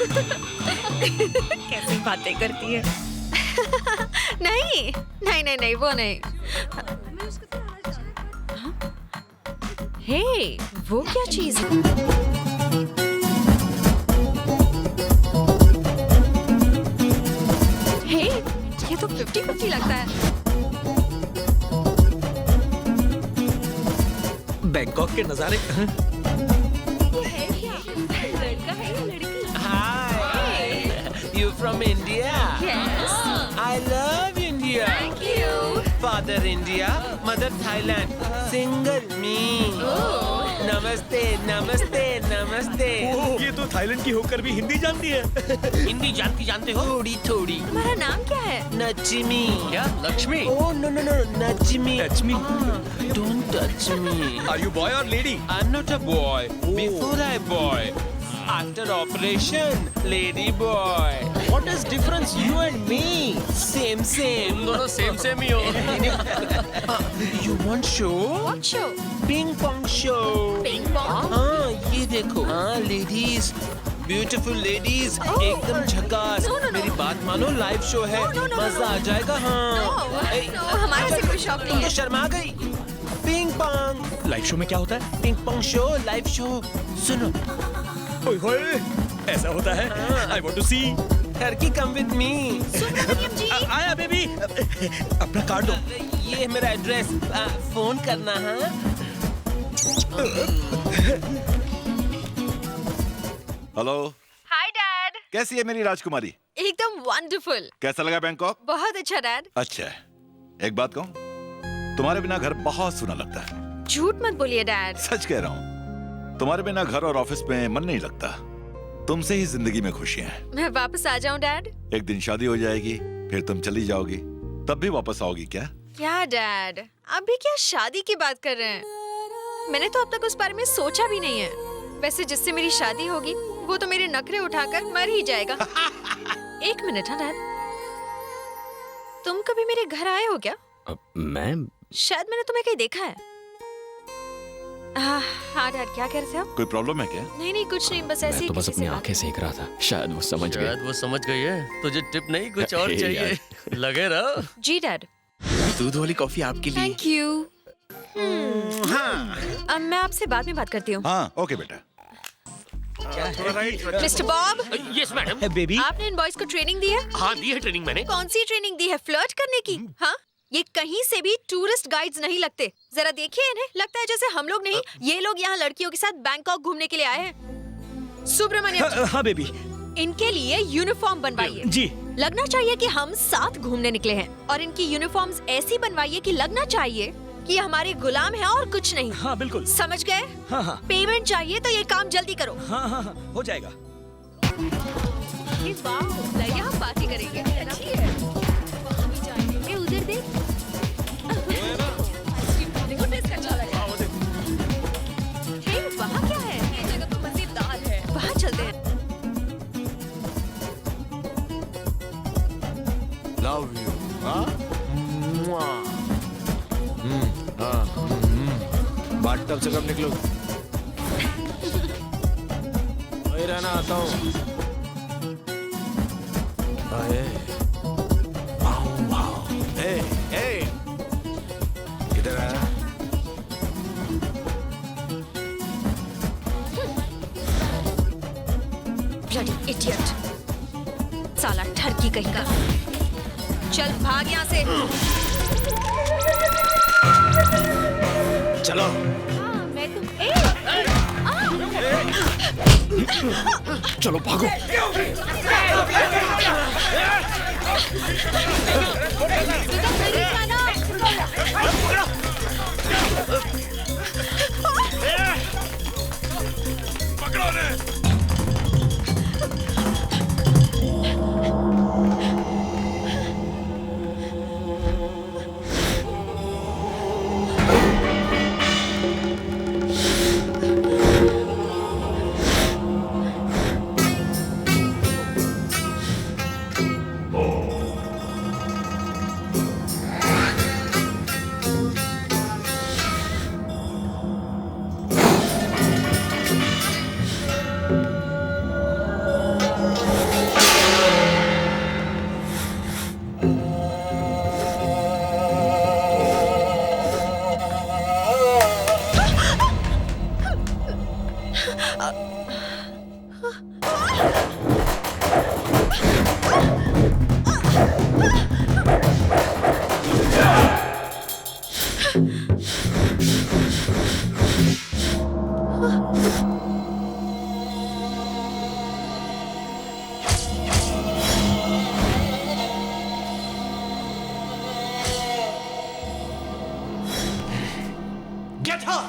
कैसी बातें करती है। नहीं नहीं नहीं नहीं वो नहीं। हे, वो क्या चीज है? हे, ये तो 50-50 लगता है। बैंकॉक के नजारे। है क्या? लड़का है या लड़की? Hi, you from India? Yes. I love India. Thank you. Father India, mother Thailand. Single me. नमस्ते नमस्ते नमस्ते। ये तो थाईलैंड की होकर भी हिंदी जानती है। हिंदी जानते हो? थोड़ी थोड़ी। तुम्हारा नाम क्या है? नचमी। क्या Lakshmi? Oh no no no, नचमी। Lakshmi. Don't touch me. Are you boy or lady? I'm not a boy. Before I boy. After operation, lady boy. What is difference you and me? Same same. दोनों same same ही हो। You want show? What show? Ping pong show. Ping pong? हाँ ये देखो हाँ ladies beautiful ladies एकदम झकास। No, no, no. मेरी बात मानो लाइव शो है No, no, no, मजा आ no. जाएगा हाँ। No, no, हमारे से कोई शौक तुम नहीं तो है। शर्मा गई। पिंग पोंग लाइव शो में क्या होता है? Ping pong show live show सुनो ओए होए, ऐसा होता है। I want to see. Turkey come with me. Subramaniam ji. आया बेबी। अपना कार्ड दो। ये है मेरा एड्रेस फोन करना हाँ। Hello, Hi Dad. कैसी है मेरी राजकुमारी? एकदम वंडरफुल। कैसा लगा बैंकॉक? बहुत अच्छा डैड। अच्छा है। एक बात कहूँ, तुम्हारे बिना घर बहुत सूना लगता है। झूठ मत बोलिए डैड। सच कह रहा हूँ, तुम्हारे बिना घर और ऑफिस में मन नहीं लगता। तुमसे ही जिंदगी में खुशियाँ हैं। मैं वापस आ जाऊं डैड? एक दिन शादी हो जाएगी, फिर तुम चली जाओगी, तब भी वापस आओगी क्या? क्या डैड? अभी क्या शादी की बात कर रहे हैं? मैंने तो अब तक उस बारे में सोचा भी नहीं है। वैसे जिससे मेरी शादी होगी वो तो मेरे नखरे उठाकर मर ही जाएगा। एक मिनट हाँ डैड, तुम कभी मेरे घर आए हो क्या? मैं शायद मैंने तुम्हें कहीं देखा है। हाँ डैड, क्या कह रहे थे आप? कोई प्रॉब्लम है क्या? नहीं नहीं कुछ नहीं, बस ऐसे मैं ही तो बस किसी अपनी से बात- आंखें सेक रहा था। शायद वो समझ गए। शायद वो समझ गई है। तुझे टिप नहीं कुछ और हे चाहिए। लगे रहो। जी डैड। दूध वाली कॉफी आपके लिए। Thank you. अब मैं आपसे बाद में बात करती हूँ। हाँ, ओके बेटा। Mister Bob, yes madam. Baby. आपने इन बॉयज को ट्रेनिंग दी है? हाँ दी है ट्रेनिंग मैंने। कौन सी ट्रेनिंग दी है? फ्लर्ट करने की? हाँ, ये कहीं से भी टूरिस्ट गाइड्स नहीं लगते। जरा देखिए इन्हें, लगता है जैसे हम लोग नहीं, ये लोग यहाँ लड़कियों के साथ बैंकॉक घूमने के लिए आए हैं। सुब्रमण्यम जी, हाँ बेबी। इनके लिए यूनिफॉर्म बनवाइए। जी। लगना चाहिए कि हम साथ घूमने निकले हैं, और इनकी यूनिफॉर्म्स ऐसी बनवाइए कि लगना चाहिए कि ये हमारे गुलाम हैं और कुछ नहीं। हाँ बिल्कुल। समझ गए? हाँ हाँ पेमेंट चाहिए तो ये काम जल्दी करो। हाँ हाँ हाँ, हो जाएगा। यहाँ पार्टी करेंगे। अच्छी है। ए, उधर देख। देखो टेस्ट अच्छा लग रहा है। हे, वहाँ क्या है? ये जगह तो मजेदार है। वहाँ चलते हैं। Love you. बाथ टब से कब निकलो? वही रहना, आता हूँ। किधर है? Bloody idiot! साला ठरकी कहीं का। चल भाग यहाँ से। चलो। हाँ, मैं तुम चलो भागो। Get her!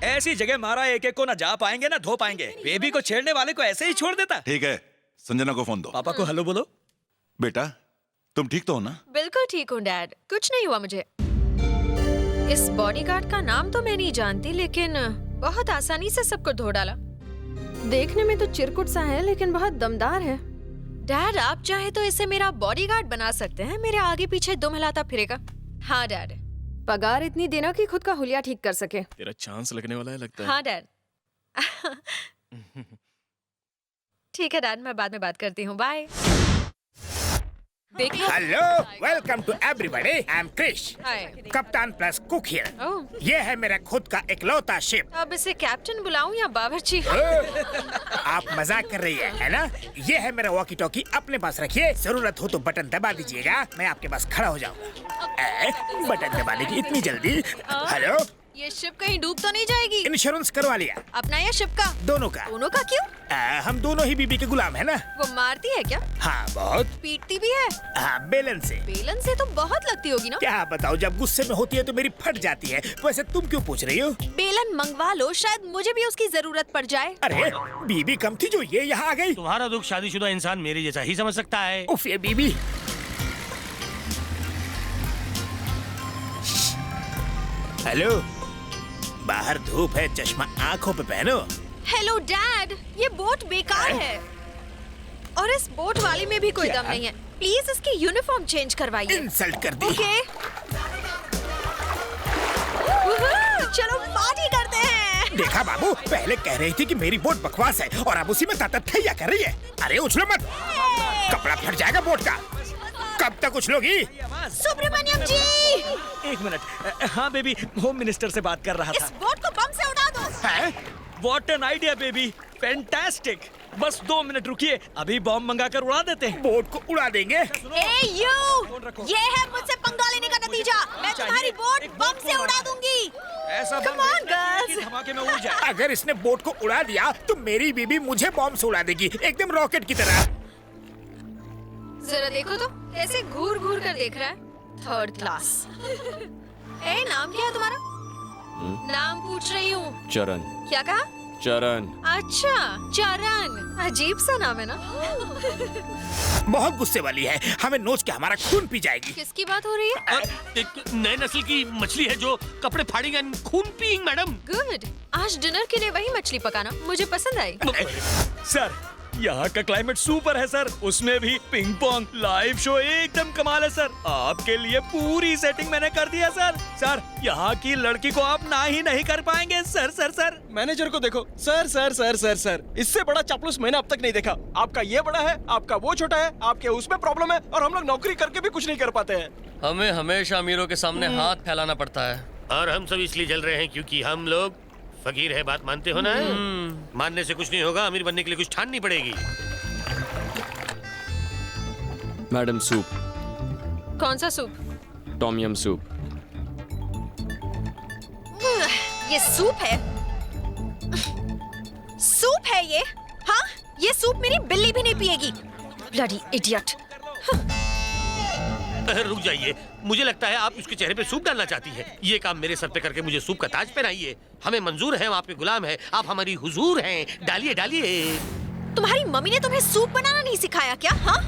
ऐसी जगह मारा एक एक को ना जा पाएंगे ना धो पाएंगे। बेबी को छेड़ने वाले को ऐसे ही छोड़ देता। ठीक है, संजना को फोन दो। पापा को हेलो बोलो। बेटा, तुम ठीक तो हो ना? बिल्कुल ठीक हूँ डैड, कुछ नहीं हुआ मुझे। इस बॉडीगार्ड का नाम तो मैं नहीं जानती, लेकिन बहुत आसानी से सबको धो डाला। देखने में तो चिरकुट सा है लेकिन बहुत दमदार है। डैड, आप चाहे तो इसे मेरा बॉडीगार्ड बना सकते हैं, मेरे आगे पीछे दुम हिलाता फिरेगा। हाँ डैड। पगार इतनी देना कि खुद का हुलिया ठीक कर सके। तेरा चांस लगने वाला है लगता है। हाँ डैड। ठीक है डैड, मैं बाद में बात करती हूँ, बाय। देख लो। Hello, welcome to everybody. I am Krish, hi. कप्तान प्लस कुक हियर। ओह, ये है मेरा खुद का इकलौता शिप। अब इसे कैप्टन बुलाऊं या बावर्ची? आप मजाक कर रही है ना? ये है मेरा वॉकी टॉकी, अपने पास रखिए, जरूरत हो तो बटन दबा दीजिएगा, मैं आपके पास खड़ा हो जाऊंगा। बटन दबाने की इतनी जल्दी? हेलो, ये शिप कहीं डूब तो नहीं जाएगी? इंश्योरेंस करवा लिया? अपना या शिप का? दोनों का। दोनों का क्यों? हम दोनों ही बीबी के गुलाम है ना। वो मारती है क्या? हाँ बहुत। पीटती भी है? हाँ, बेलन से। बेलन से तो बहुत लगती होगी ना? क्या बताओ, जब गुस्से में होती है तो मेरी फट जाती है। वैसे तुम क्यों पूछ रही हो? बेलन मंगवा लो, शायद मुझे भी उसकी जरूरत पड़ जाए। अरे बीबी कम थी जो ये यहाँ आ गई। तुम्हारा दुख शादीशुदा इंसान मेरे जैसा ही समझ सकता है। उफ, ये बीबी। हेलो, बाहर धूप है, चश्मा आंखों पे पहनो। हेलो डैड, ये बोट बेकार है और इस बोट वाले में भी कोई क्या? दम नहीं है। प्लीज इसकी यूनिफॉर्म चेंज करवाइए। इंसल्ट कर दी। ओके। चलो पार्टी करते हैं। देखा बाबू, पहले कह रही थी कि मेरी बोट बकवास है और अब उसी में ततथैया कर रही है। अरे उछलो मत, कपड़ा फट जाएगा बोट का। कब तक उछलोगी? सुब्रमण्यम जी, एक मिनट। हाँ बेबी, होम मिनिस्टर से बात कर रहा इस था। बोट को बम से उड़ा दो। हैं? What an idea baby, fantastic. बस 2 मिनट रुकिए, अभी बॉम्ब मंगाकर उड़ा देते हैं। बोट को उड़ा देंगे? ए यू, ये है मुझसे पंगा लेने का नतीजा। मैं तुम्हारी बोट बम से उड़ा दूंगी। ऐसा Come on, girls. धमाके में उड़ जाए। अगर इसने बोट को उड़ा दिया तो मेरी बीबी मुझे बॉम्ब से उड़ा देगी, एकदम रॉकेट की तरह। जरा देखो तो कैसे घूर घूर कर देख रहा है। Third class. ए, नाम क्या है तुम्हारा? नाम पूछ रही हूँ। चरण। क्या कहा? चरण। अच्छा, चरण। अजीब सा नाम है ना। बहुत गुस्से वाली है, हमें नोच के हमारा खून पी जाएगी। किसकी बात हो रही है? एक नए नस्ल की मछली है जो कपड़े फाड़ेगी and खून पिएगी मैडम। गुड। आज डिनर के लिए वही मछली पकाना, मुझे पसंद आई। सर, यहाँ का क्लाइमेट सुपर है सर, उसमें भी पिंग पोंग लाइव शो एकदम कमाल है सर। आपके लिए पूरी सेटिंग मैंने कर दिया सर। सर, यहाँ की लड़की को आप ना ही नहीं कर पाएंगे सर। सर सर मैनेजर को देखो। Sir sir sir sir sir, इससे बड़ा चापलूस मैंने अब तक नहीं देखा। आपका ये बड़ा है, आपका वो छोटा है, आपके उसमें प्रॉब्लम है, और हम लोग नौकरी करके भी कुछ नहीं कर पाते हैं। हमें हमेशा अमीरों के सामने हाथ फैलाना पड़ता है। और हम सब इसलिए जल रहे हैं क्योंकि हम लोग फकीर है। बात मानते हो ना? मानने से कुछ नहीं होगा, अमीर बनने के लिए कुछ ठाननी पड़ेगी। मैडम सूप, कौन सा सूप? Tom yum soup. ये सूप है? सूप है ये? हाँ, ये सूप मेरी बिल्ली भी नहीं पिएगी। Bloody idiot. रुक जाइए, मुझे लगता है आप उसके चेहरे पे सूप डालना चाहती हैं। ये काम मेरे सर पे करके मुझे सूप का ताज पहनाइए। हमें मंजूर है, हम आपके गुलाम हैं, आप हमारी हुजूर हैं। डालिए डालिए। तुम्हारी मम्मी ने तुम्हें सूप बनाना नहीं सिखाया क्या? हाँ,